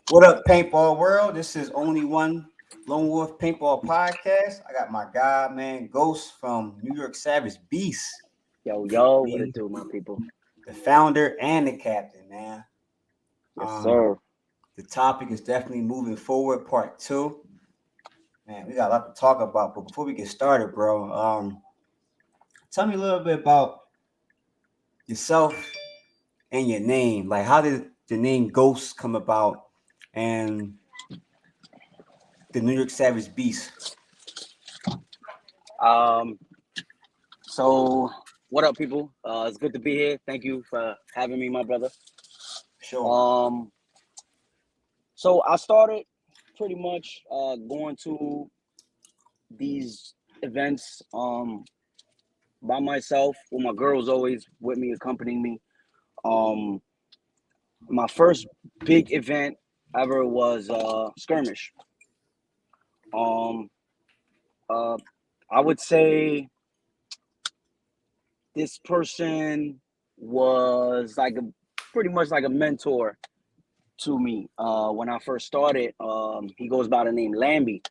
What up, Paintball World? This is Only One Lone Wolf Paintball Podcast. I got my guy, man, Ghost from New York Savage Beasts. Yo, what it do, my people? The founder and the captain, man. Yes, sir. The topic is definitely moving forward, part 2. Man, we got a lot to talk about, but before we get started, bro, tell me a little bit about yourself and your name. Like, how did the name Ghost come about? And the New York Savage Beast. So what up, people? It's good to be here. Thank you for having me, my brother. Sure. So I started pretty much going to these events by myself. Well, my girl was always with me, accompanying me. My first big event ever was skirmish. I would say this person was pretty much like a mentor to me when I first started. He goes by the name Lambie.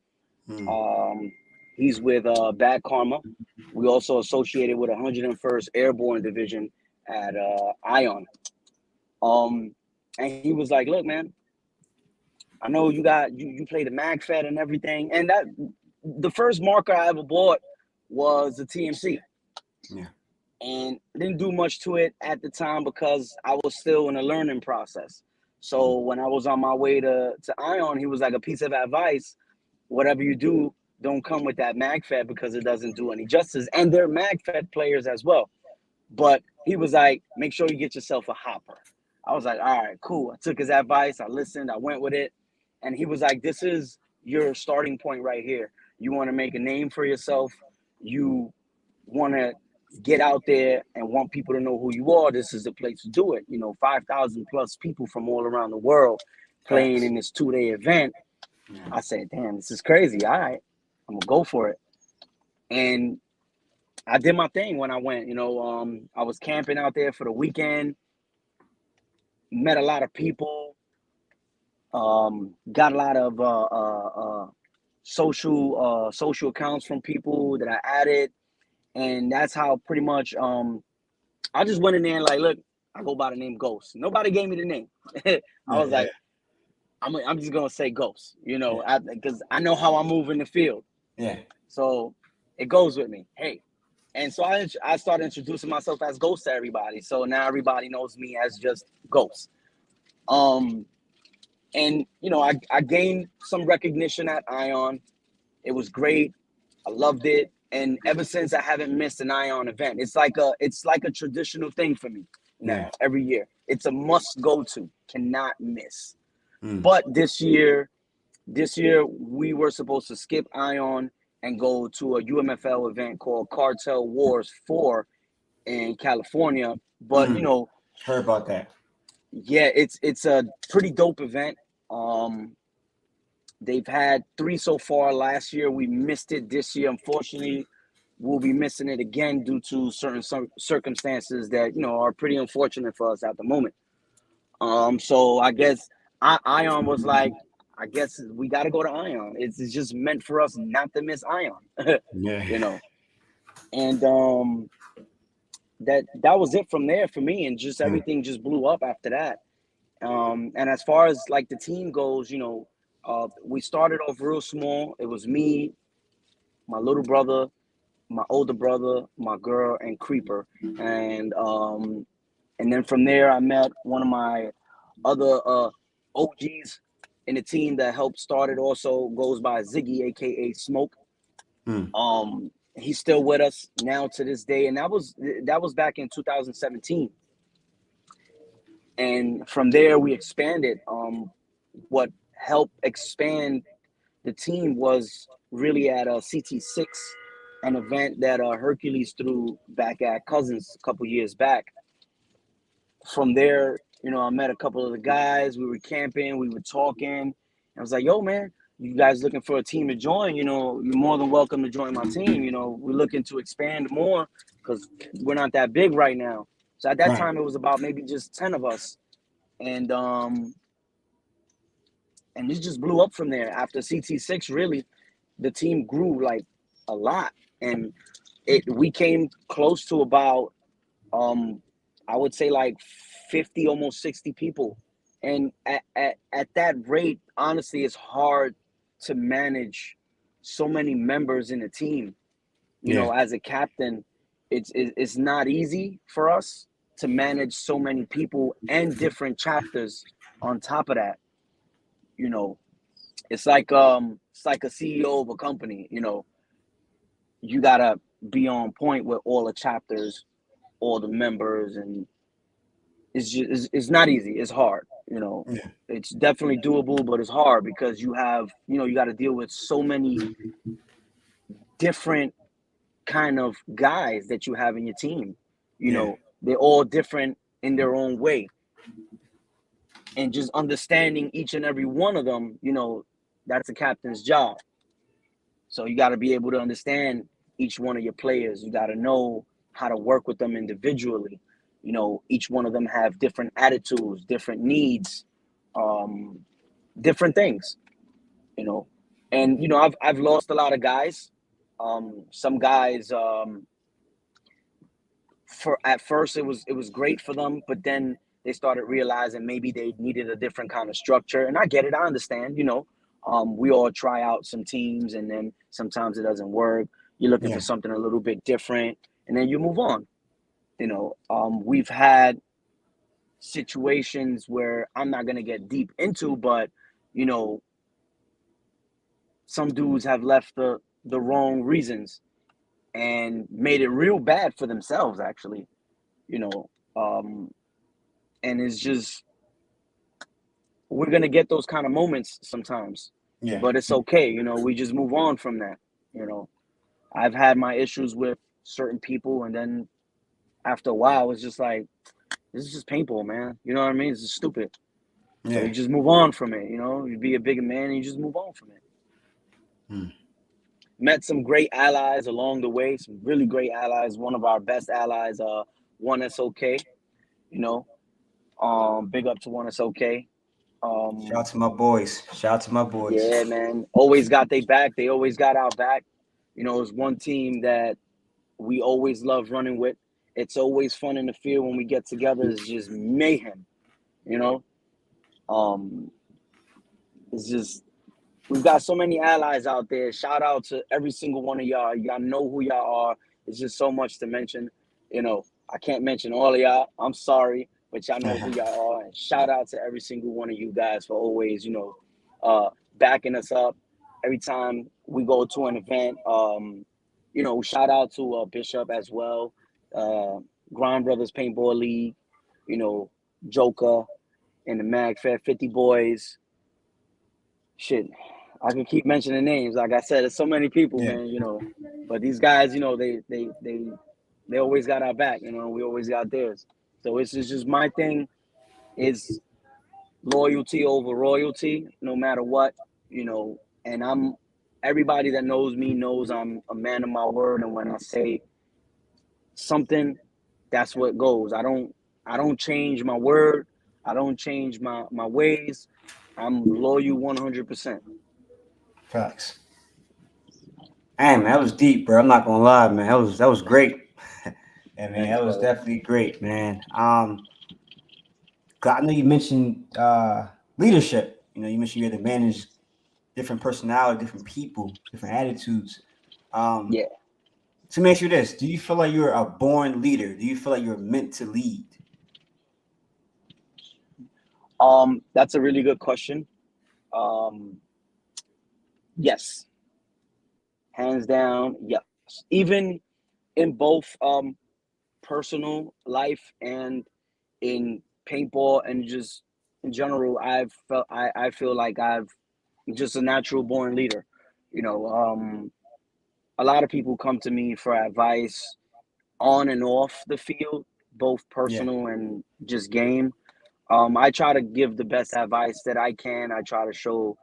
He's with Bad Karma. We also associated with 101st Airborne Division at Ion. And he was like, "Look, man, I know you play the magfed and everything, and that the first marker I ever bought was the TMC." Yeah. And I didn't do much to it at the time because I was still in a learning process. So when I was on my way to Ion, he was like, "A piece of advice: whatever you do, don't come with that magfed because it doesn't do any justice." And they're magfed players as well. But he was like, "Make sure you get yourself a hopper." I was like, "All right, cool." I took his advice. I listened. I went with it. And he was like, "This is your starting point right here. You want to make a name for yourself. You want to get out there and want people to know who you are. This is the place to do it. 5,000 plus people from all around the world playing in this 2-day event." Yeah. I said, "Damn, this is crazy. All right, I'm going to go for it." And I did my thing when I went. I was camping out there for the weekend, met a lot of people, got a lot of social accounts from people that I added. And that's how pretty much I just went in there and like, look, I go by the name Ghost. Nobody gave me the name. I was like, I'm just gonna say Ghost, because I know how I move in the field. Yeah. So it goes with me. Hey, and so I started introducing myself as Ghost to everybody. So now everybody knows me as just Ghost. And I gained some recognition at Ion. It was great. I loved it. And ever since, I haven't missed an Ion event. It's like a traditional thing for me now. Yeah. Every year, it's a must go to, cannot miss. Mm. But this year we were supposed to skip Ion and go to a UMFL event called Cartel Wars 4 in California. But Heard about that. yeah, it's a pretty dope event. They've had 3 so far. Last year we missed it. This year, unfortunately, we'll be missing it again due to certain circumstances that are pretty unfortunate for us at the moment. So I guess Ion was like, I guess we got to go to Ion. It's just meant for us not to miss Ion. Yeah. And that was it from there for me, and just everything just blew up after that. And as far as like the team goes, we started off real small. It was me, my little brother, my older brother, my girl, and Creeper. And then from there, I met one of my other OGs in the team that helped start it. Also goes by Ziggy, aka Smoke. He's still with us now to this day, and that was back in 2017. And from there, we expanded. What helped expand the team was really at CT6, an event that Hercules threw back at Cousins a couple years back. From there, I met a couple of the guys. We were camping, we were talking. I was like, "Yo, man, you guys looking for a team to join? You're more than welcome to join my team. We're looking to expand more because we're not that big right now." So at that time, it was about maybe just 10 of us. and it just blew up from there. After CT6, really, the team grew like a lot, and we came close to about I would say like 50, almost 60 people. And at that rate, honestly, it's hard to manage so many members in a team. You Yeah. know, as a captain, it's not easy for us to manage so many people and different chapters on top of that. You know, it's like a CEO of a company, you know, you gotta be on point with all the chapters, all the members, and it's not easy. It's hard, you know. Yeah. It's definitely doable, but it's hard because you have, you know, you got to deal with so many different kind of guys that you have in your team. You Yeah. know, they're all different in their own way, and just understanding each and every one of them, you know, that's a captain's job. So you got to be able to understand each one of your players. You got to know how to work with them individually. You know, each one of them have different attitudes, different needs, um, different things. You know, and you know, I've lost a lot of guys. Some guys, for at first it was great for them, but then they started realizing maybe they needed a different kind of structure. And I get it, I understand. You know, we all try out some teams, and then sometimes it doesn't work. You're looking for Yeah. something a little bit different, and then you move on. You know, we've had situations where I'm not gonna get deep into, but you know, some dudes have left the wrong reasons and made it real bad for themselves, actually. You know, and it's just, we're gonna get those kind of moments sometimes, Yeah. but it's okay. You know, we just move on from that. You know, I've had my issues with certain people, and then after a while, it's just like, this is just paintball, man. You know what I mean? It's just stupid. So Yeah. you just move on from it. You know, you be a bigger man, and you just move on from it. Hmm. Met some great allies along the way. Some really great allies. One of our best allies, One SOK. You know, big up to One SOK. Shout Um, out to my boys. Shout out to my boys. Yeah, man. Always got they back. They always got our back. You know, it's one team that we always love running with. It's always fun in the field when we get together. It's just mayhem. You know, um, it's just, we've got so many allies out there. Shout out to every single one of y'all. Y'all know who y'all are. It's just so much to mention. You know, I can't mention all of y'all. I'm sorry, but y'all know who y'all are. And shout out to every single one of you guys for always, you know, backing us up every time we go to an event. You know, shout out to Bishop as well. Uh, Grind Brothers Paintball League. You know, Joker and the magfed 50 boys. Shit, I can keep mentioning names. Like I said, there's so many people, Yeah. man. You know, but these guys, you know, they always got our back. You know, we always got theirs. So it's just my thing is loyalty over royalty, no matter what. You know, and everybody that knows me knows I'm a man of my word, and when I say something, that's what goes. I don't change my word. I don't change my ways. I'm loyal 100%. Facts. Hey man, that was deep, bro. I'm not gonna lie, man. That was great. Yeah, man, Thanks, that was brother. definitely great, man. 'Cause I know you mentioned leadership. You know, you mentioned you had to manage different personality, different people, different attitudes. Um, Yeah. so let me ask you this: do you feel like you're a born leader? Do you feel like you're meant to lead? That's a really good question. Um, yes, hands down, yes. Even in both personal life and in paintball and just in general, I feel like I'm just a natural born leader. You know, a lot of people come to me for advice on and off the field, both Yeah, personal and just game. I try to give the best advice that I can. I try to show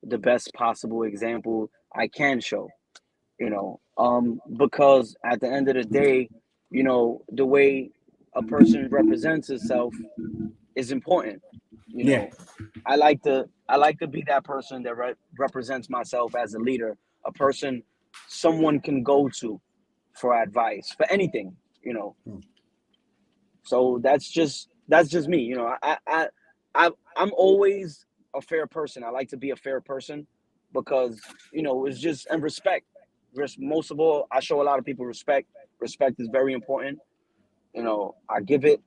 the best possible example I can show, you know, because at the end of the day, you know, the way a person represents itself is important. You Yeah. know, I like to be that person that represents myself as a leader, a person someone can go to for advice for anything. You know, Mm. so that's just me. You know, I'm always a fair person. I like to be a fair person because it's just and respect. Most of all, I show a lot of people respect. Respect is very important. I give it,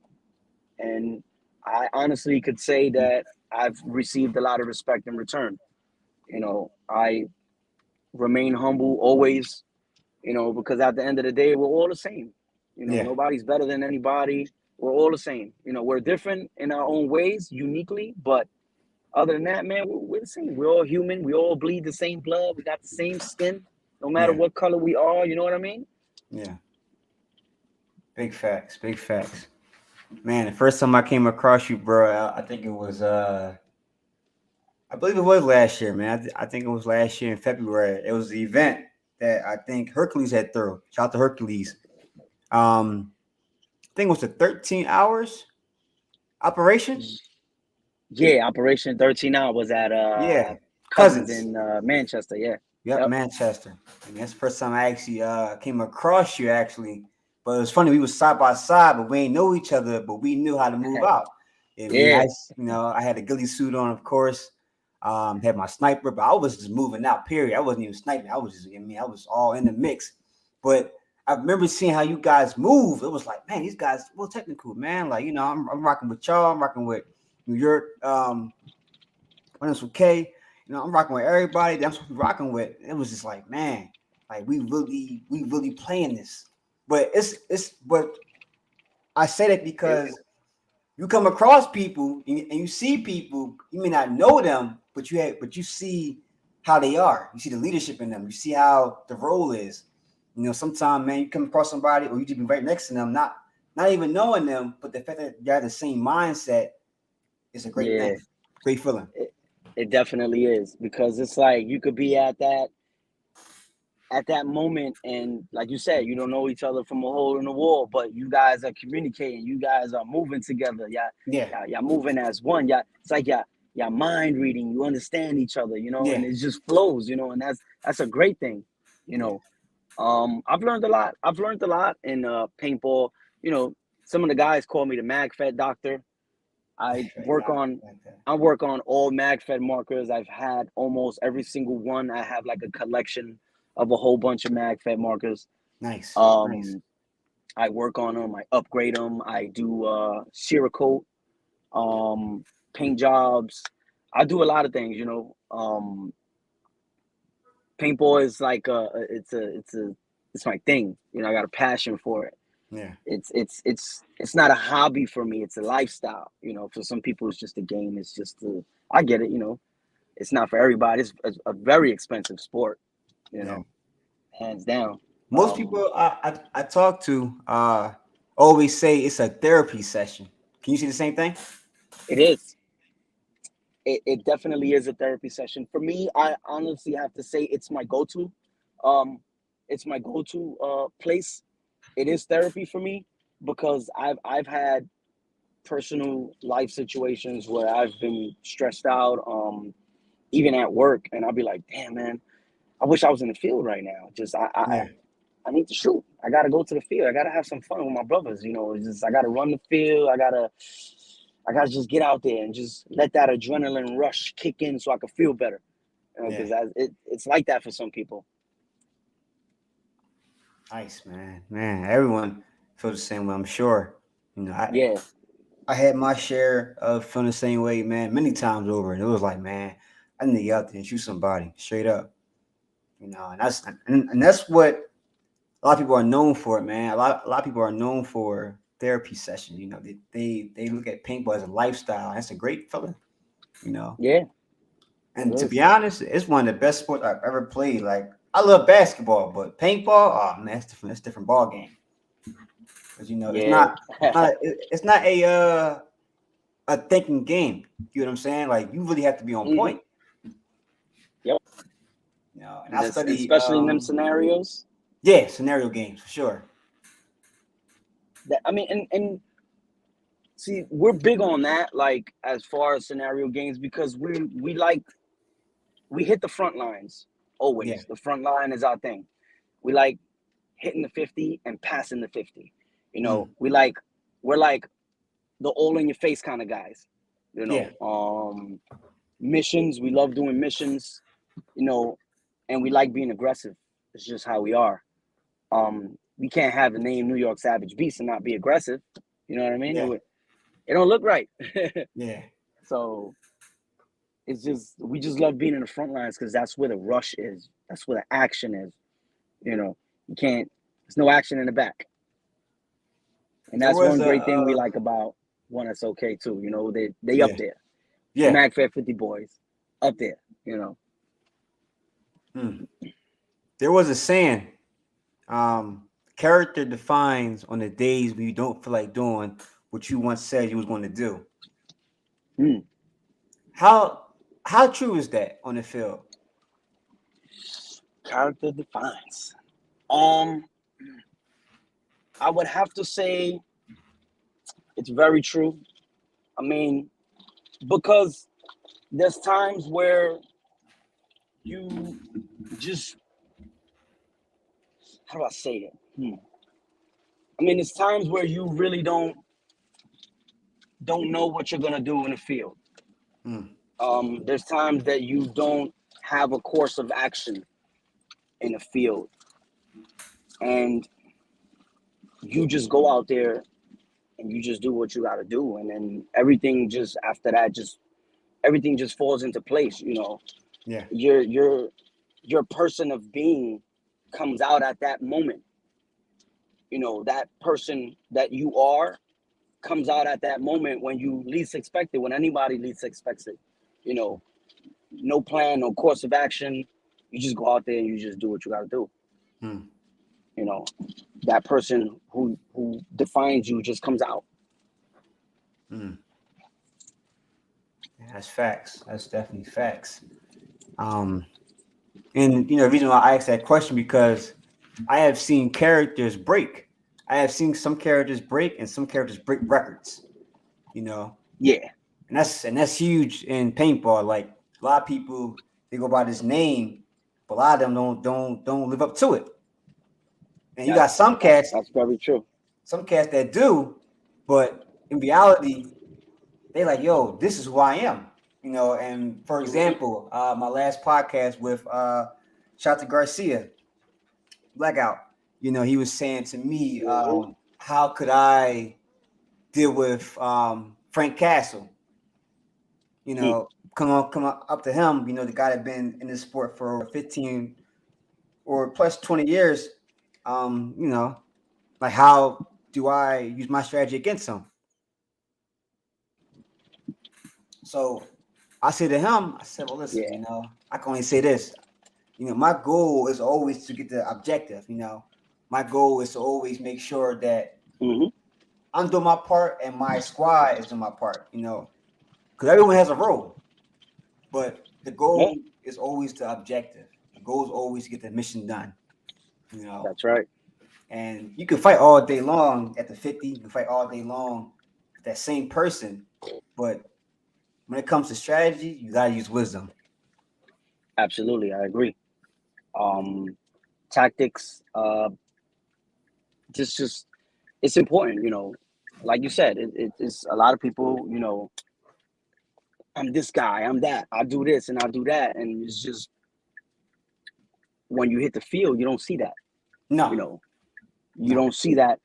and I honestly could say that I've received a lot of respect in return. I remain humble always, because at the end of the day, we're all the same. Yeah. Nobody's better than anybody. We're all the same. We're different in our own ways, uniquely, but other than that, man, we're the same. We're all human. We all bleed the same blood. We got the same skin, no matter Yeah. what color we are. You know what I mean? Yeah. Big facts. Big facts. Man, the first time I came across you, bro, I think it was I believe it was last year, man. I think it was last year in February. It was the event that I think Hercules had thrown. Shout out to Hercules. I think it was the 13 hours operation. Yeah, Operation 13 Hour was at Yeah. Cousins Cousins. in Manchester. Yeah. Yep, Yep. Manchester. And that's the first time I actually came across you actually. But it was funny, we was side by side, but we ain't know each other, but we knew how to move out. I mean, Yeah. I had a ghillie suit on, of course. Had my sniper, but I was just moving out, period. I wasn't even sniping. I was just, I was all in the mix. But I remember seeing how you guys move. It was like, man, these guys, well, technical, man. Like, I'm rocking with y'all. I'm rocking with New York. When it's okay, I'm rocking with everybody that I'm supposed to be rocking with. It was just like, man, like we really playing this. But but I say that because you come across people and you see people, you may not know them, but you see how they are. You see the leadership in them. You see how the role is. Sometimes, man, you come across somebody or you just be right next to them, not even knowing them, but the fact that they have the same mindset is a great Yeah. thing. Great feeling. It definitely is, because it's like you could be at that moment, and like you said, you don't know each other from a hole in the wall, but you guys are communicating, you guys are moving together. Yeah, Yeah. y'all moving as one. Yeah, it's like y'all mind reading, you understand each other, and Yeah. it just flows, and that's a great thing. you Yeah. know I've learned a lot. I've learned a lot in paintball. Some of the guys call me the magfed doctor. I work Yeah, on like that. I work on all magfed markers. I've had almost every single one. I have like a collection of a whole bunch of magfed markers. Nice. Nice. Um, I work on them. I upgrade them. I do Cerakote, paint jobs. I do a lot of things. Paintball is like it's my thing. I got a passion for it. Yeah. It's not a hobby for me. It's a lifestyle. For some people it's just a game. It's just I get it. It's not for everybody. It's a very expensive sport. Yeah. Hands down. Most people I talk to always say it's a therapy session. Can you see the same thing? It is. It definitely is a therapy session for me. I honestly have to say it's my go-to. Um, it's my go-to place. It is therapy for me because I've had personal life situations where I've been stressed out, even at work, and I'll be like, damn man, I wish I was in the field right now. Just Yeah. I need to shoot. I gotta go to the field. I gotta have some fun with my brothers. It's just I gotta run the field. I gotta just get out there and just let that adrenaline rush kick in so I can feel better. Yeah. Because it's like that for some people. Nice, man. Man, everyone feels the same way, I'm sure. Yeah, I had my share of feeling the same way, man, many times over. And it was like, man, I need to get out there and shoot somebody straight up. And that's what a lot of people are known for, man. A lot of people are known for therapy sessions. They look at paintball as a lifestyle. That's a great feeling, you know. yeah, it And to be is. honest, it's one of the best sports I've ever played. Like I love basketball, but paintball, oh man, it's different. It's a different ball game. Because it's Yeah. not a thinking game. You know what I'm saying? Like you really have to be on Hmm. point. Yep. And I study Especially in them scenarios. yeah, scenario games for sure. That I mean, and See, we're big on that, like as far as scenario games, because we hit the front lines always. Yeah. The front line is our thing. We like hitting the 50 and passing the 50. You know, we're like the all in your face kind of guys. You Yeah. know, missions. We love doing missions. You know, and we like being aggressive. It's just how we are. We can't have the name New York Savage Beast and not be aggressive. You know what I mean? Yeah. It don't look right. Yeah. So it's just we just love being in the front lines because that's where the rush is. That's where the action is. You know, you can't. There's no action in the back, and There that's was one a great thing we like about One That's Okay too. You know, they up yeah. there. The Yeah. magfed 50 boys up there. You know. There was a saying, character defines on the days when you don't feel like doing what you once said you was going to do. Mm. How true is that on the field? Character defines. I would have to say it's very true. I mean, because there's times where you just how do I say it? I mean, it's times where you really don't know what you're gonna do in the field. There's times that you don't have a course of action in the field, and you just go out there and you just do what you got to do, and then everything just after that, just everything just falls into place. You know, Yeah. your person of being comes out at that moment. You know, that person that you are comes out at that moment when you least expect it, when anybody least expects it. You know, no plan, no course of action. You just go out there and you just do what you got to do. You know, that person who defines you just comes out. That's facts. That's definitely facts. And the reason why I asked that question because I have seen characters break. I have seen some characters break and some characters break records. You know, Yeah, and that's huge in paintball. Like a lot of people, they go by this name, but a lot of them don't live up to it. And you got that's very true. some cats that do, but in reality, they like, yo, this is who I am. You know, and for example, my last podcast with Shota Garcia, Blackout, he was saying to me, how could I deal with Frank Castle? Come up to him, the guy that been in this sport for 15 or plus 20 years. Like how do I use my strategy against him? So I said to him, I said, well, listen, Yeah. I can only say this. My goal is always to get the objective. My goal is to always make sure that I'm doing my part and my squad is doing my part, because everyone has a role. But the goal is always the objective. The goal is always to get the mission done. That's right. And you can fight all day long at the 50. You can fight all day long with that same person. But when it comes to strategy, you got to use wisdom. Absolutely, I agree. Tactics, just it's important. Like you said, it's a lot of people. I'm this guy, I'm that, I do this and I do that, and it's just when you hit the field, you don't see that. No. You don't see that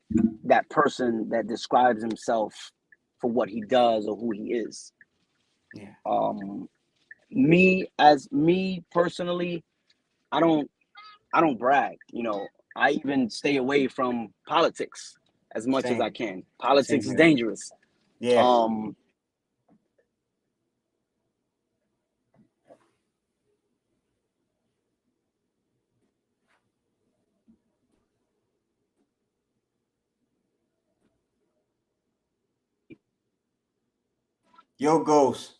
person that describes himself for what he does or who he is. Yeah. Me personally, I don't brag. I even stay away from politics as much as I can. Politics is dangerous. Yeah. Yo, Ghost,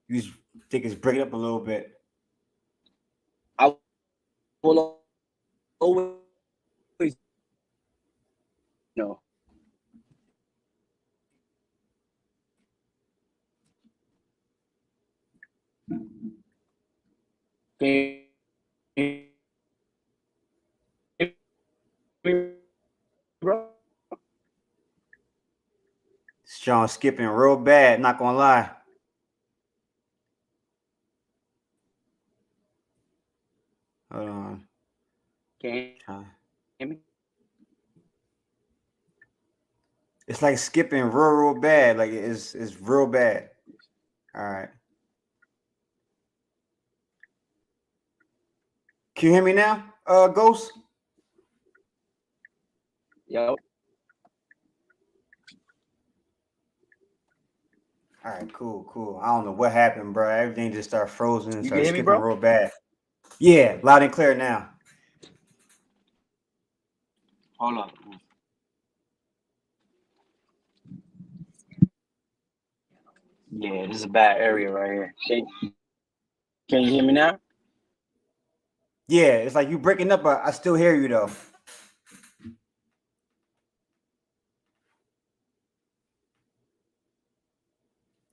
you think it's breaking up a little bit. I will always, Bro? Sean skipping real bad, not gonna lie. Hold on. Can you hear me? It's like skipping real bad. Like it's real bad. All right. Can you hear me now, Ghost? Yo. All right, cool. I don't know what happened, bro. Everything just started frozen and You can started hear me, skipping bro? real bad. Yeah, loud and clear now. Hold up. Yeah, this is a bad area right here. Can you hear me now? Yeah, it's like you breaking up, but I still hear you though.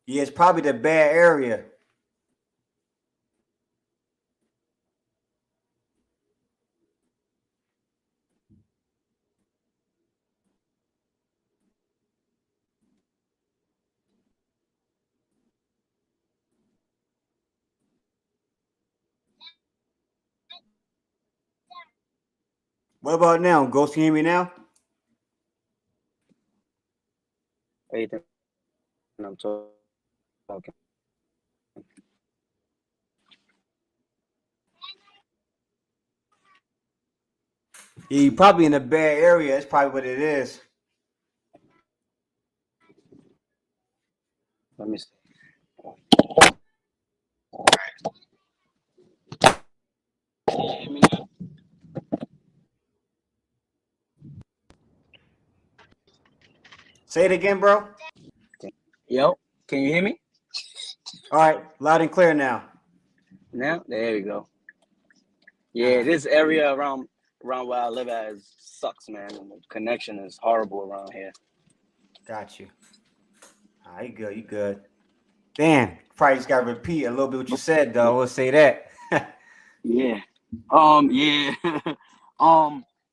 Yeah, it's probably the bad area. What about now? Ghost, can you hear me now? Everything I'm talking. Yeah, you probably in a bad area. That's probably what it is. Let me see. Can you hear me now? Say it again, bro. Yo, can you hear me All right, loud and clear now. now? There we go. All Yeah, right, this area around where I live at sucks, man. And the connection is horrible around here. got you. All right, you good. Damn, probably just got to repeat a little bit what you said, though. I will say that. Yeah. Yeah.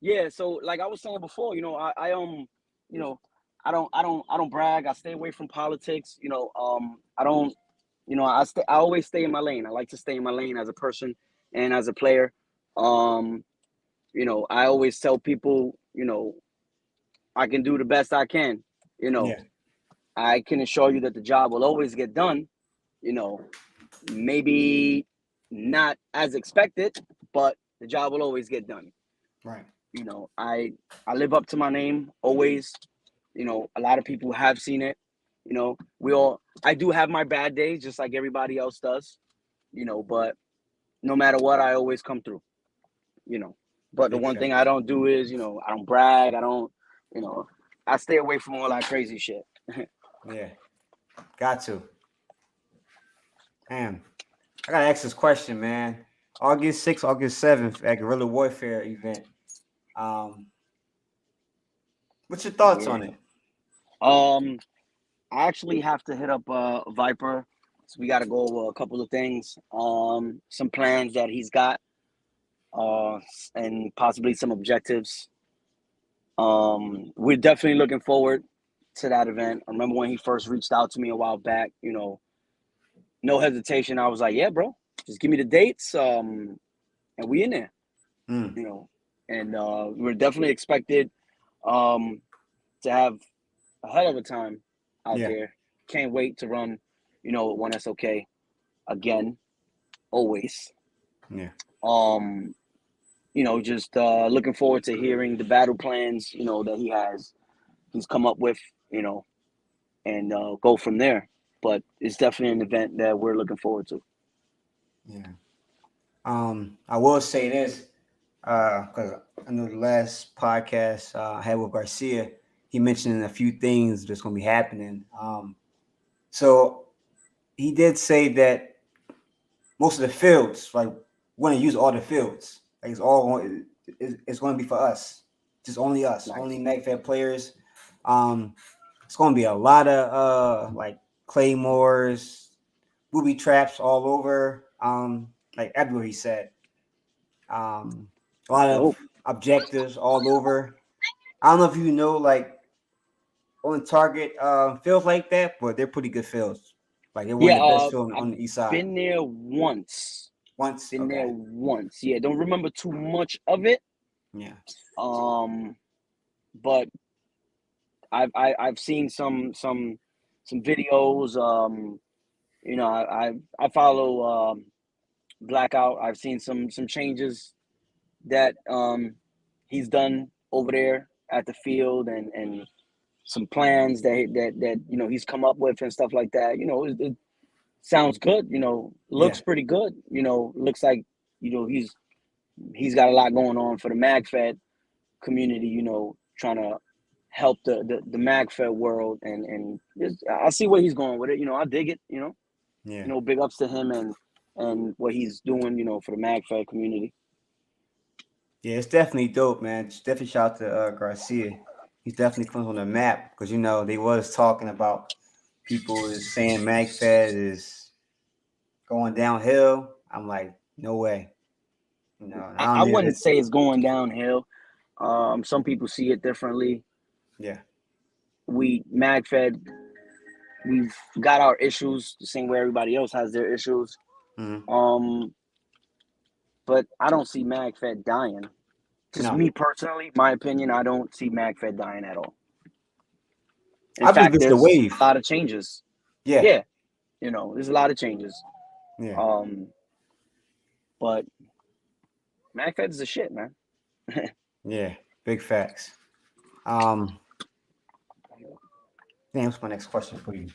Yeah, so like I was saying before, you know, I don't brag. I stay away from politics, I don't, I always stay in my lane. I like to stay in my lane as a person and as a player. Um, I always tell people, I can do the best I can. You know, Yeah, I can assure you that the job will always get done, you know, maybe not as expected, but the job will always get done. right. I live up to my name always. A lot of people have seen it. I do have my bad days just like everybody else does, but no matter what, I always come through, you know. But the Big one thing I facts. don't do is, I don't brag. I don't, you know, I stay away from all that crazy shit. Yeah, got to. Damn, I gotta ask this question, man. August 6th, August 7th at Guerrilla Warfare event. Um, what's your thoughts on Yeah. it? Um, I actually have to hit up Viper. So we got to go over a couple of things. Some plans that he's got, uh, and possibly some objectives. We're definitely looking forward to that event. I remember when he first reached out to me a while back. No hesitation. I was like, "Yeah, bro, just give me the dates, and we in there." Mm, You know, and we're definitely expected um, to have a hell of a time out yeah, there. Can't wait to run, when that's okay again, always. yeah, Um, just looking forward to hearing the battle plans, that he's come up with, you know, and go from there. But it's definitely an event that we're looking forward to. yeah. I will say this, because I know the last podcast I had with Garcia, he mentioned a few things that's gonna be happening. So he did say that most of the fields, like we're gonna use all the fields. Like it's going to be for us, just only us, only Nice. magfed players. Um, it's going to be a lot of like claymores, booby traps all over. like everywhere. He said, a lot of Dope. objectives all over. I don't know if you know, like on target fields like that, but they're pretty good fields. Like they're one Yeah, of the best fields I've on the east side. been there once. Once, Been there okay, once. Yeah, don't remember too much of it. yeah, Um, but I've seen some videos. You know, I follow Blackout. I've seen some changes that he's done over there at the field, and some plans that you know he's come up with and stuff like that. You know, it sounds good. You know, yeah, looks pretty good. You know, looks like you know he's got a lot going on for the magfed community. You know, trying to help the magfed world, and I see where he's going with it. You know, I dig it. yeah, You know, big ups to him and what he's doing. You know, for the magfed community. yeah. It's definitely dope, man. Just definitely shout out to Garcia. He's definitely put on the map because they was talking about people is saying MagFed is going downhill. I'm like, no way. And I I don't even. wouldn't say it's going downhill. Some people see it differently. Yeah. We magfed, we've got our issues the same way everybody else has their issues. Mm-hmm. Um, but I don't see magfed dying. Just No, me personally, my opinion, I don't see magfed dying at all. In I believe fact, it's the there's a wave. lot of changes. Yeah, Yeah, you know, there's a lot of changes. yeah, Um, but magfed is the shit, man. yeah. Big facts. Um, Damn, what's my next question for you?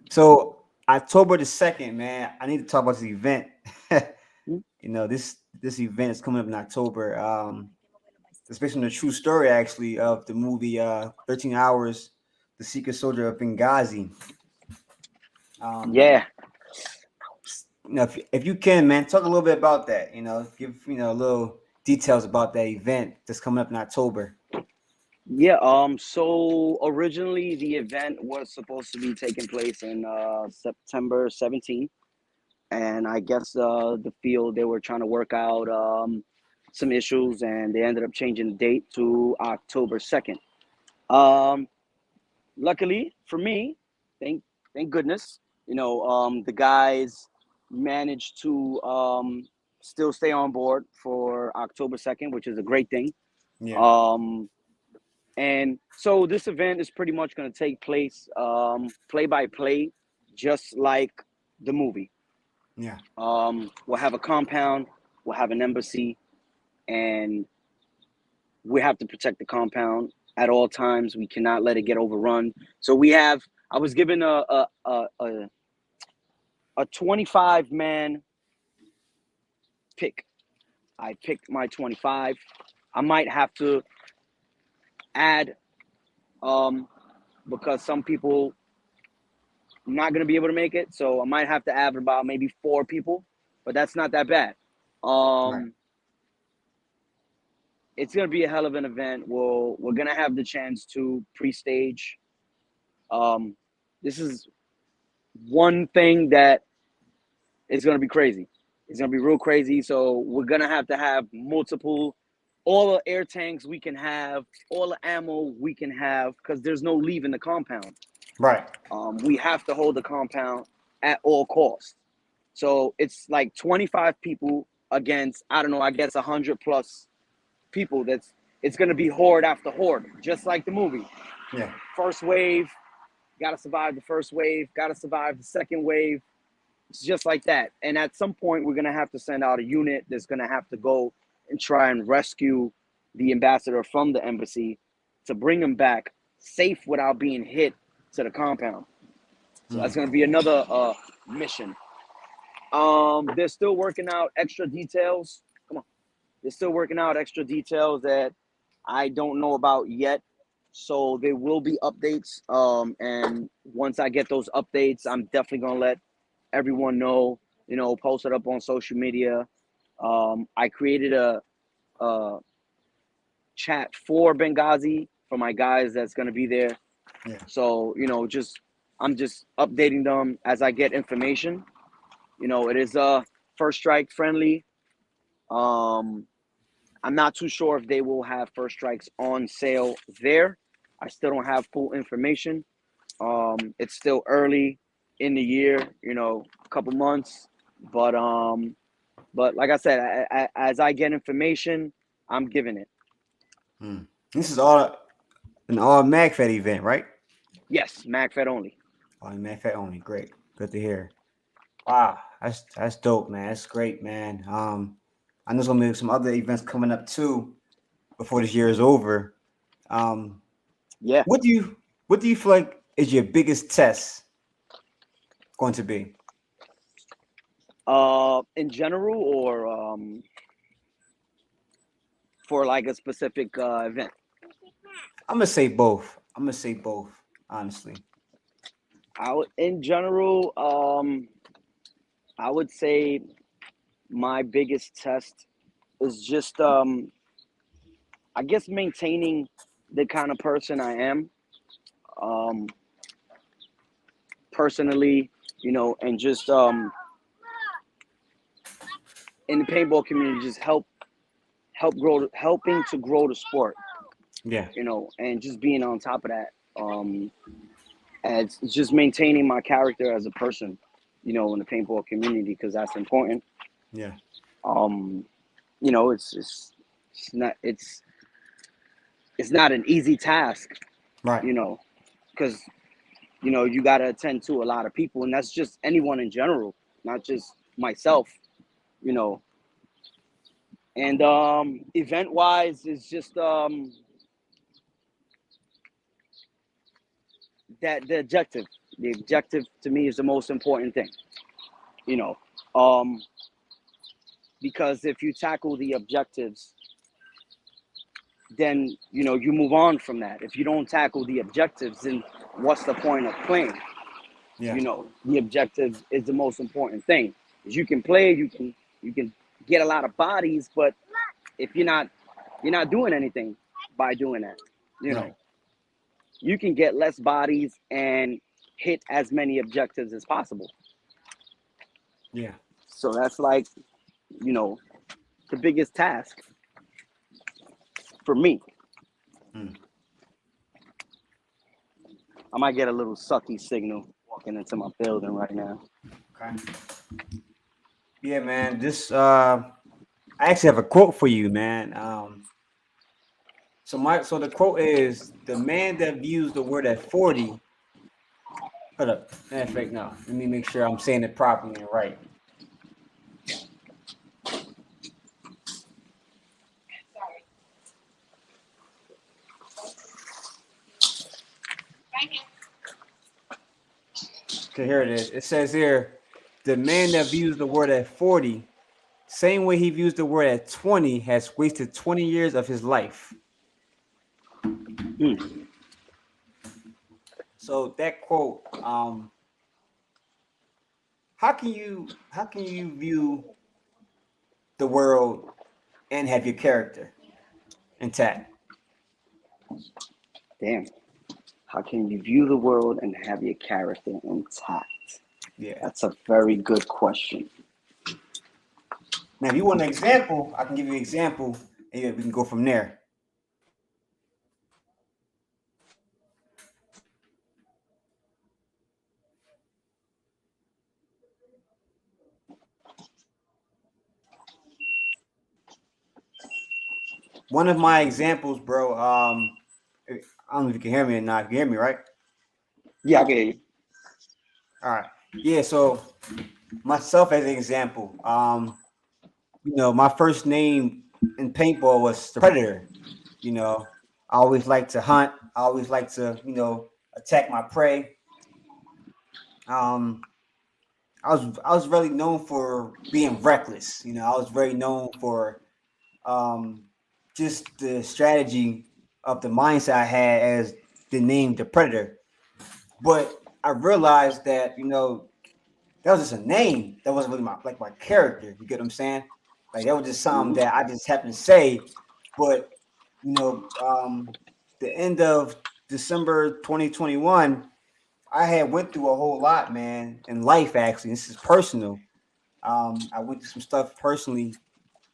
So October the 2nd, man, I need to talk about this event. This event is coming up in October. It's based on a true story actually of the movie 13 Hours, The Secret Soldier of Benghazi. Um, Yeah. if you can, man, talk a little bit about that. Give a little details about that event that's coming up in October. Yeah, so originally the event was supposed to be taking place in September 17th. And I guess the field they were trying to work out some issues, and they ended up changing the date to October 2nd. Um, Luckily for me, thank goodness, the guys managed to still stay on board for October 2nd, which is a great thing. Yeah, Um, and so this event is pretty much going to take place play by play, just like the movie. yeah, We'll have a compound, we'll have an embassy, and we have to protect the compound at all times. We cannot let it get overrun. So I was given a 25-man pick. I picked my 25. I might have to add because some people not going to be able to make it. So I might have to add about maybe 4 people, but that's not that bad. right, Um, it's gonna be a hell of an event. We're gonna have the chance to pre-stage. Um, this is one thing that is gonna be crazy. It's gonna be real crazy. So we're gonna have to have all the air tanks we can have, all the ammo we can have, because there's no leaving the compound. right, We have to hold the compound at all costs. So it's like 25 people against, I don't know, I guess 100 plus people. It's going to be horde after horde, just like the movie. yeah, First wave, got to survive the first wave, got to survive the second wave. It's just like that. And at some point, we're going to have to send out a unit that's going to have to go and try and rescue the ambassador from the embassy to bring him back safe without being hit to the compound. So that's mm, going to be another mission. They're still working out extra details. Come on. They're still working out extra details that I don't know about yet. So there will be updates. And once I get those updates, I'm definitely gonna let everyone know. Post it up on social media. I created a chat for Benghazi for my guys that's gonna be there. yeah, So I'm just updating them as I get information. It is first strike friendly. I'm not too sure if they will have first strikes on sale there. I still don't have full information. It's still early in the year, a couple months. But like I said, as I get information, I'm giving it. This is all an all magfed event, right? Yes, magfed only. All magfed only. Great. Good to hear. Wow, that's dope, man. That's great, man. I know there's gonna be some other events coming up too before this year is over. Um, Yeah. what do you feel like is your biggest test going to be? In general, or for like a specific event? I'm gonna say both. Honestly. In general, I would say my biggest test is just I guess maintaining the kind of person I am, um, personally, and just in the paintball community, just helping to grow the sport, Yeah. and just being on top of that, as just maintaining my character as a person, in the paintball community, because that's important. Yeah. Um, it's not an easy task, Right. because you got to attend to a lot of people, and that's just anyone in general, not just myself, you know. And event wise, is just that the objective to me is the most important thing, you know. Um, because if you tackle the objectives, then you move on from that. If you don't tackle the objectives, then what's the point of playing? Yeah. The objective is the most important thing. Is you can play, you can get a lot of bodies, but if you're not doing anything by doing that, you know Right. you can get less bodies and hit as many objectives as possible. Yeah. So that's like, you know the biggest task for me. Mm. I might get a little sucky signal walking into my building right now. Okay. Yeah, man. I actually have a quote for you, man. So the quote is the man that views the word at 40. Hold up. Matter of fact, no. Let me make sure I'm saying it properly and right. Okay, here it is. It says here, the man that views the word at 40, same way he views the word at 20, has wasted 20 years of his life. Hmm. So that quote, how can you view the world and have your character intact? Damn. How can you view the world and have your character intact? Yeah. That's a very good question. Now, if you want an example, I can give you an example, and yeah, we can go from there. One of my examples, bro. I don't know if you can hear me or not. You can hear me, right? Yeah, I get you. All right. Yeah. So myself as an example, my first name in paintball was the Predator. I always like to hunt. I always like to, attack my prey. Um, I was really known for being reckless. I was very known for um, just the strategy of the mindset I had as the name the Predator. But I realized that that was just a name. That wasn't really my character. You get what I'm saying? Like that was just something Mhm. that I just happened to say. But the end of December 2021, I had went through a whole lot, man, in life. Actually, this is personal. I went through some stuff personally,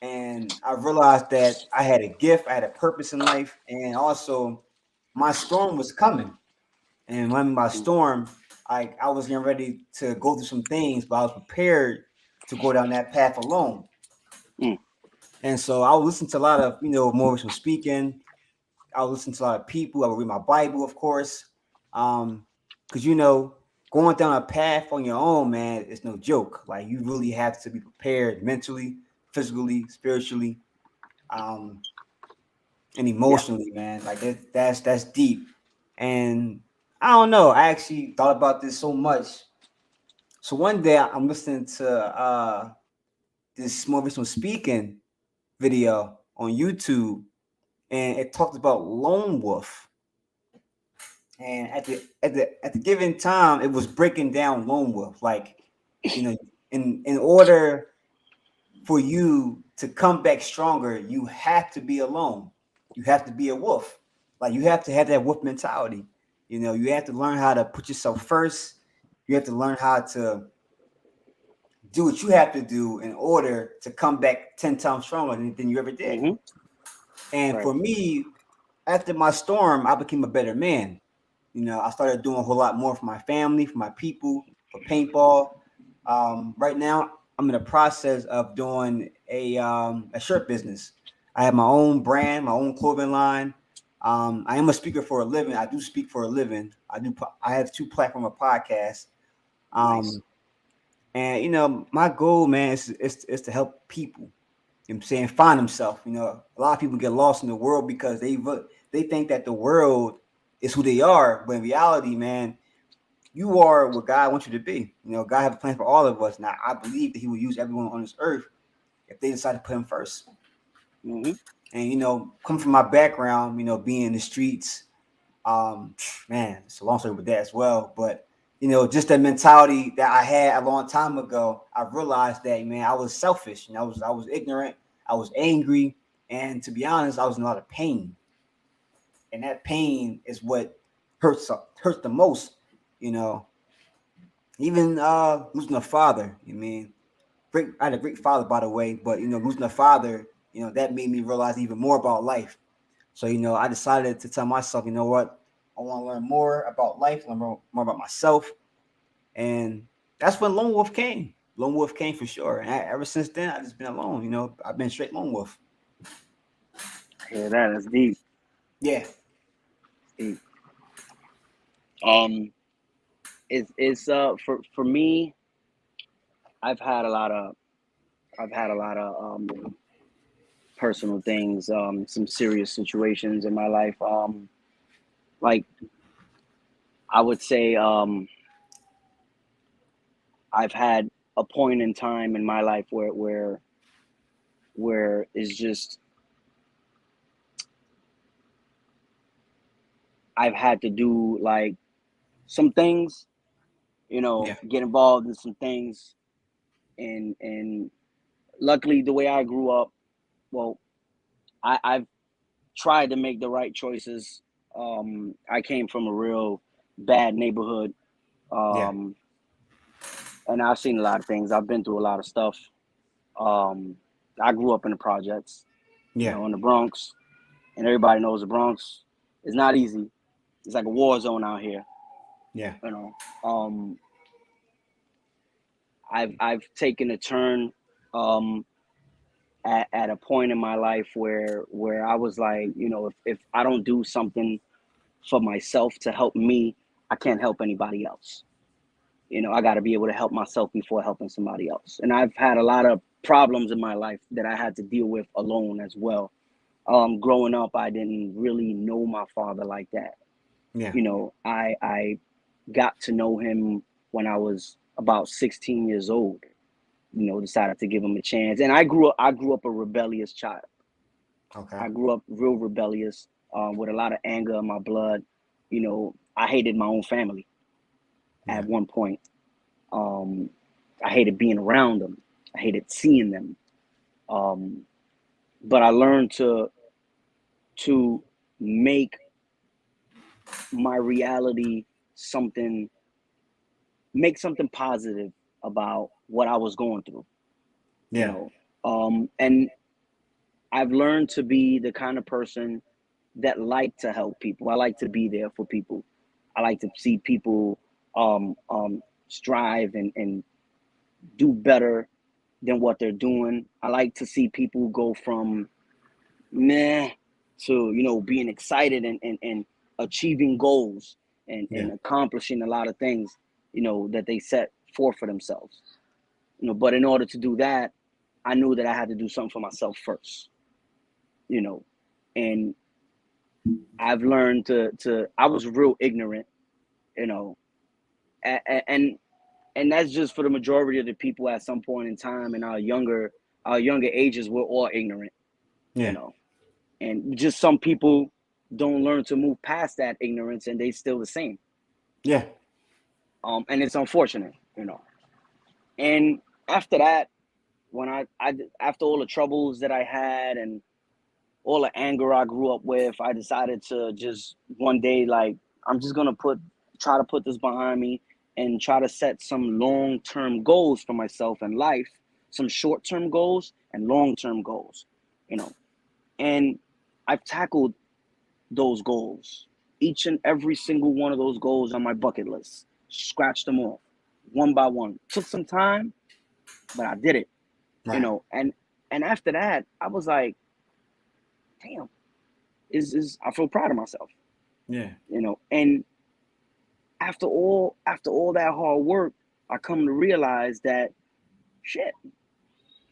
and I realized that I had a gift, I had a purpose in life, and also my storm was coming. And when by storm, I was getting ready to go through some things, but I was prepared to go down that path alone. Mm. And so I would listen to a lot of, motivational speaking. I would listen to a lot of people. I would read my Bible, of course. Because going down a path on your own, man, it's no joke. Like you really have to be prepared mentally, physically, spiritually, um, and Yeah. emotionally, man. Like that's deep. And I don't know. I actually thought about this so much. So one day I'm listening to this motivational speaking video on YouTube, and it talked about lone wolf. And at the given time, it was breaking down lone wolf. Like, in order for you to come back stronger, you have to be alone. You have to be a wolf. Like you have to have that wolf mentality. You have to learn how to put yourself first. You have to learn how to do what you have to do in order to come back 10 times stronger than you ever did. Mm-hmm. And Right. for me, after my storm, I became a better man. I started doing a whole lot more for my family, for my people, for paintball. Right now, I'm in the process of doing a shirt business. I have my own brand, my own clothing line. I am a speaker for a living. I do speak for a living. I have two platform of podcasts. Nice. And my goal, man, is to help people. You know what I'm saying, find themselves. A lot of people get lost in the world because they think that the world is who they are, but in reality, man, you are what God wants you to be. God has a plan for all of us. Now, I believe that He will use everyone on this earth if they decide to put Him first. Mm-hmm. And come from my background, being in the streets, man, it's a long story with that as well. But just that mentality that I had a long time ago, I realized that, man, I was selfish. I was ignorant, I was angry, and to be honest, I was in a lot of pain. And that pain is what hurts the most. You know, Even losing a father. I had a great father, by the way, but losing a father, that made me realize even more about life. So I decided to tell myself, you know what, I want to learn more about life, learn more about myself, and that's when Lone Wolf came. Lone Wolf came for sure, and ever since then, I just been alone. I've been straight Lone Wolf. Yeah, that is deep. Yeah, Deep. Um, it's for me. I've had a lot of personal things, some serious situations in my life. Like I would say, I've had a point in time in my life where it's just I've had to do like some things, yeah, get involved in some things, and luckily the way I grew up, well, I've tried to make the right choices. I came from a real bad neighborhood, yeah, um, and I've seen a lot of things. I've been through a lot of stuff. Um, I grew up in the projects, yeah, in the Bronx, and everybody knows the Bronx is not easy. It's like a war zone out here. yeah, You know, um, I've taken a turn um, at a point in my life where I was like, if I don't do something for myself to help me, I can't help anybody else. I got to be able to help myself before helping somebody else. And I've had a lot of problems in my life that I had to deal with alone as well. Growing up, I didn't really know my father like that. yeah, I got to know him when I was about 16 years old. Decided to give him a chance, and I grew up a rebellious child. okay, I grew up real rebellious, with a lot of anger in my blood. I hated my own family yeah, at one point. Um, I hated being around them. I hated seeing them. Um, but I learned to make my reality something, make something positive about what I was going through. you know. And I've learned to be the kind of person that like to help people. I like to be there for people. I like to see people strive and do better than what they're doing. I like to see people go from meh to, you know, being excited and achieving goals and accomplishing a lot of things, you know, that they set forth for themselves. You know, but in order to do that, I knew that I had to do something for myself first, you know. And I've learned to I was real ignorant, you know, and that's just for the majority of the people at some point in time in our younger ages. We're all ignorant, you know, and just some people don't learn to move past that ignorance, and they still the same. Yeah. And it's unfortunate, you know. And after that, when I after all the troubles that I had and all the anger I grew up with, I decided to just one day, like, I'm just gonna try to put this behind me and try to set some long-term goals for myself in life, some short-term goals and long-term goals, you know. And I've tackled those goals, each and every single one of those goals on my bucket list, scratched them off one by one. Took some time, but I did it, you know. And after that, I was like, damn, is I feel proud of myself. Yeah. You know, and after all that hard work, I come to realize that shit,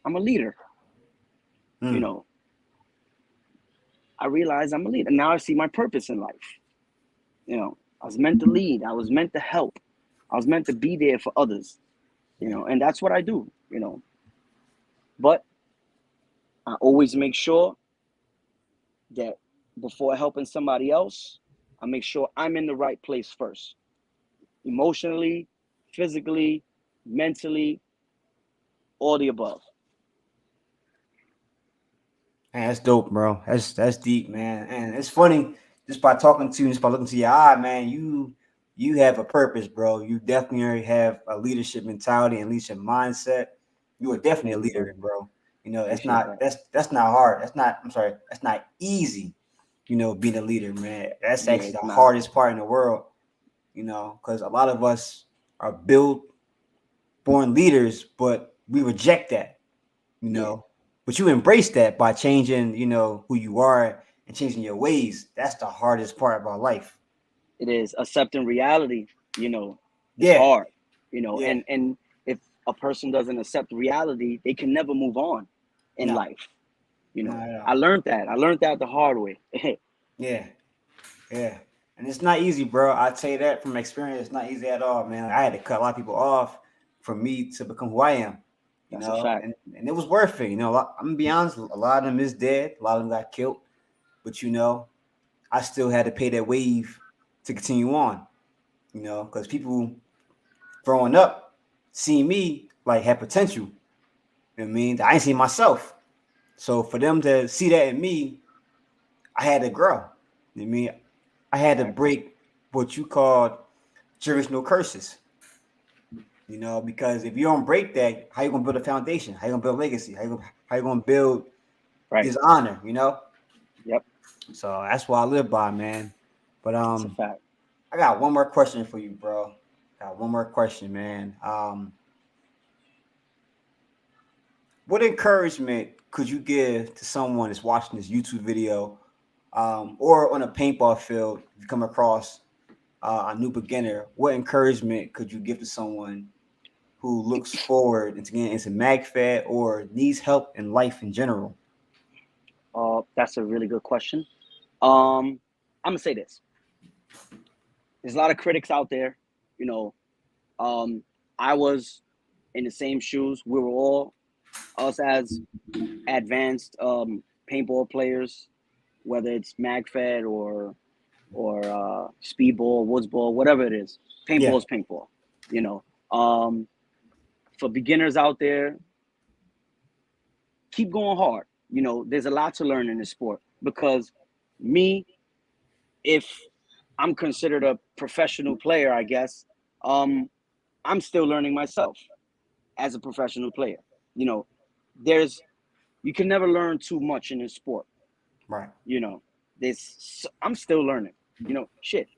I'm a leader. You know, I realize I'm a leader. Now I see my purpose in life. You know, I was meant to lead. I was meant to help. I was meant to be there for others. You know, and that's what I do. You know, but I always make sure that before helping somebody else, I make sure I'm in the right place first, emotionally, physically, mentally, all the above. Man, that's dope, bro. That's deep, man. And it's funny just by talking to you, just by looking to your eye, man. You have a purpose, bro. You definitely have a leadership mentality and leadership mindset. You are definitely a Thank you, leader, brother. bro. You know, that's Appreciate not that. that's not hard. That's not. I'm sorry. That's not easy. You know, being a leader, man. That's Yeah, actually it's the not. hardest part in the world. You know, because a lot of us are built born leaders, but we reject that. You Yeah, know, but you embrace that by changing, you know, who you are and changing your ways. That's the hardest part about life. it is. Accepting reality, you know, is Yeah, hard, you know, yeah, and if a person doesn't accept reality, they can never move on in no, life. You no, know, no. I learned that. I learned that the hard way. Yeah, yeah. And it's not easy, bro. I tell you that from experience. It's not easy at all, man. I had to cut a lot of people off for me to become who I am. You That's a know, fact. and it was worth it. You know, I'm gonna be honest. A lot of them is dead. A lot of them got killed. But you know, I still had to pay that wave to continue on. You know, because people growing up see me like had potential. You know what I mean? I ain't seen myself. So for them to see that in me, I had to grow. You know what I mean? I had to Facts. break what you called generational curses. You know, because if you don't break that, how you gonna build a foundation? How you gonna build legacy? How you gonna build Right. this honor? You know? Yep. So that's what I live by, man. But That's a fact. I got one more question for you, bro. Got one more question, man. What encouragement could you give to someone that's watching this YouTube video, or on a paintball field? If you come across a new beginner, what encouragement could you give to someone who looks forward into getting into magfed or needs help in life in general? That's a really good question. I'm gonna say this. There's a lot of critics out there. You know, um, I was in the same shoes. We were all us as advanced paintball players, whether it's magfed or speedball, woodsball, whatever it is. Yeah, Paintball is paintball. You know, um, for beginners out there, keep going hard. You know, there's a lot to learn in this sport because me, if I'm considered a professional player, I guess, um, I'm still learning myself as a professional player. You know, you can never learn too much in this sport. Right. You know, I'm still learning. You know, shit.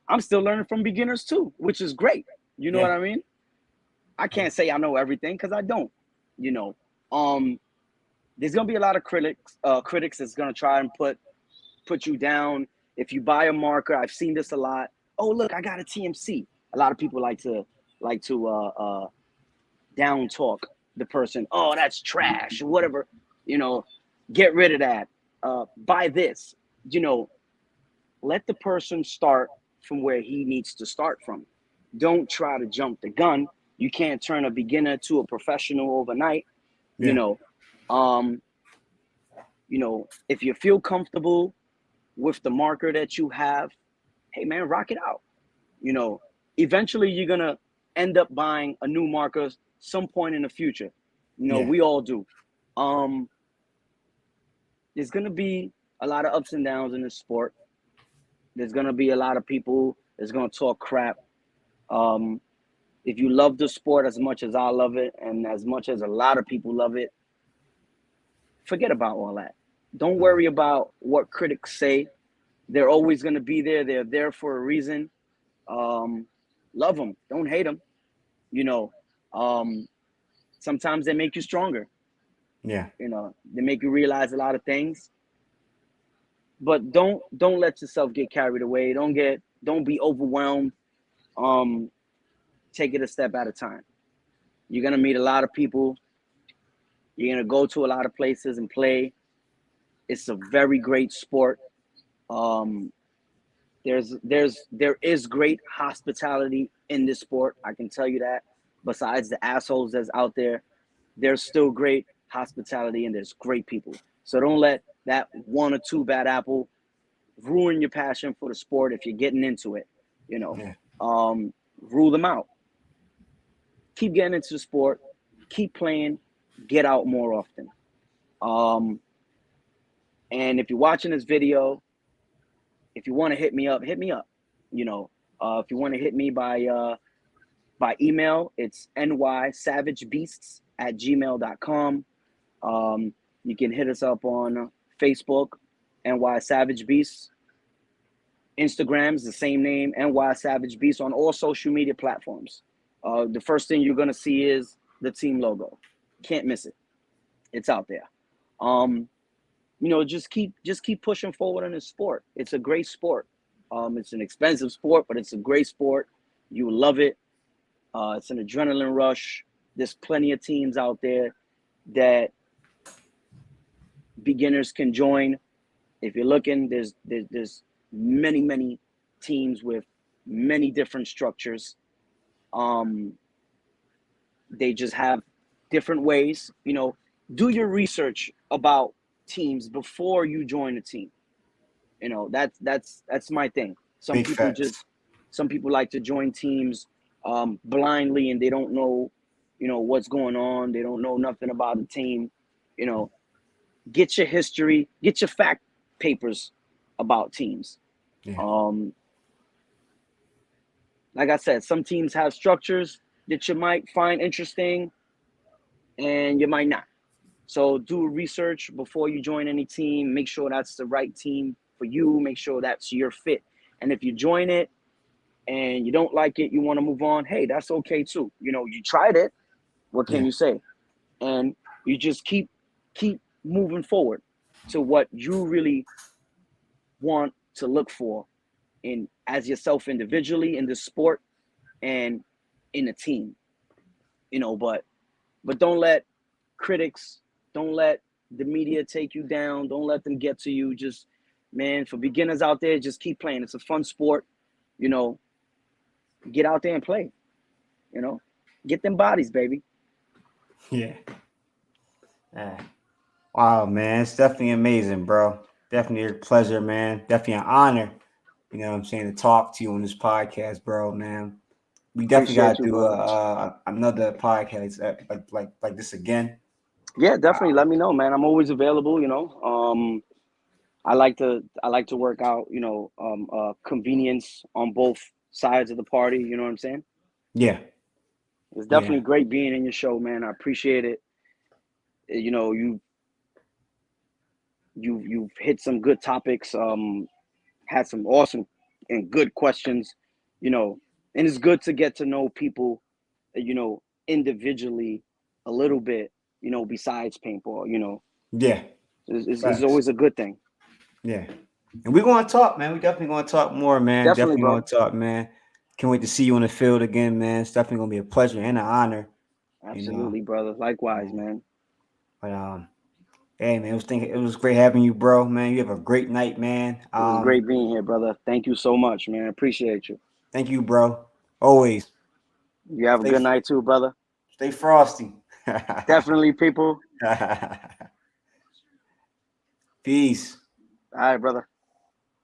I'm still learning from beginners too, which is great. You know what I mean? I can't say I know everything because I don't. You know, there's gonna be a lot of critics that's gonna try and put you down. If you buy a marker, I've seen this a lot. Oh, look, I got a TMC. A lot of people like to down talk the person. Oh, that's trash or whatever. You know, get rid of that. Buy this. You know, let the person start from where he needs to start from. Don't try to jump the gun. You can't turn a beginner to a professional overnight. You know, if you feel comfortable with the marker that you have, hey man, rock it out. You know, eventually you're gonna end up buying a new marker some point in the future. You know, we all do. There's gonna be a lot of ups and downs in this sport. There's gonna be a lot of people that's gonna talk crap. If you love the sport as much as I love it, and as much as a lot of people love it, forget about all that. Don't worry about what critics say. They're always gonna be there. They're there for a reason. Love them. Don't hate them. You know, sometimes they make you stronger. Yeah. You know, they make you realize a lot of things. But don't let yourself get carried away. Don't be overwhelmed. Take it a step at a time. You're gonna meet a lot of people. You're gonna go to a lot of places and play. It's a very great sport. There is great hospitality in this sport. I can tell you that. Besides the assholes that's out there, there's still great hospitality and there's great people. So don't let that one or two bad apple ruin your passion for the sport if you're getting into it. You know, rule them out. Keep getting into the sport. Keep playing. Get out more often. And if you're watching this video, if you want to hit me up, hit me up. You know, if you want to hit me by email, it's NYsavagebeasts@gmail.com. You can hit us up on Facebook, NY Savage Beasts. Instagram is the same name, NY Savage Beasts, on all social media platforms. The first thing you're gonna see is the team logo. Can't miss it. It's out there. You know, just keep pushing forward in this sport. It's a great sport. It's an expensive sport, but it's a great sport. You love it. It's an adrenaline rush. There's plenty of teams out there that beginners can join. If you're looking, there's many teams with many different structures. They just have different ways. You know, do your research about teams before you join a team. You know, that's my thing. Some people like to join teams blindly, and they don't know, you know, what's going on. They don't know nothing about the team. You know, get your history, get your fact papers about teams. Like I said, some teams have structures that you might find interesting and you might not. So do research before you join any team. Make sure that's the right team for you. Make sure that's your fit. And if you join it and you don't like it, you want to move on, hey, that's okay too. You know, you tried it. What can you say? And you just keep moving forward to what you really want to look for in as yourself individually in the sport and in a team. You know, but don't let critics, don't let the media take you down. Don't let them get to you. Just, man, for beginners out there, just keep playing. It's a fun sport. You know, get out there and play. You know, get them bodies, baby. Yeah. Wow, man. It's definitely amazing, bro. Definitely a pleasure, man. Definitely an honor, you know what I'm saying, to talk to you on this podcast, bro, man. We definitely got to do another podcast like this again. Yeah, definitely. Let me know, man. I'm always available, you know. I like to work out, you know, convenience on both sides of the party, you know what I'm saying? Yeah. It's definitely great being in your show, man. I appreciate it. You know, you've hit some good topics. Had some awesome and good questions. You know, and it's good to get to know people. You know, individually a little bit. You know, besides paintball. You know, Yeah. it's always a good thing. Yeah. And we're going to talk, man. We definitely going to talk more, man. Definitely, bro. Going to talk, man. Can't wait to see you on the field again, man. It's definitely going to be a pleasure and an honor. Absolutely, brother. Likewise, man. But hey, man, it was great having you, bro. Man, you have a great night, man. It was great being here, brother. Thank you so much, man. Appreciate you. Thank you, bro. Always. You have a good night too, brother. Stay frosty. Definitely, people. Peace. All right, brother.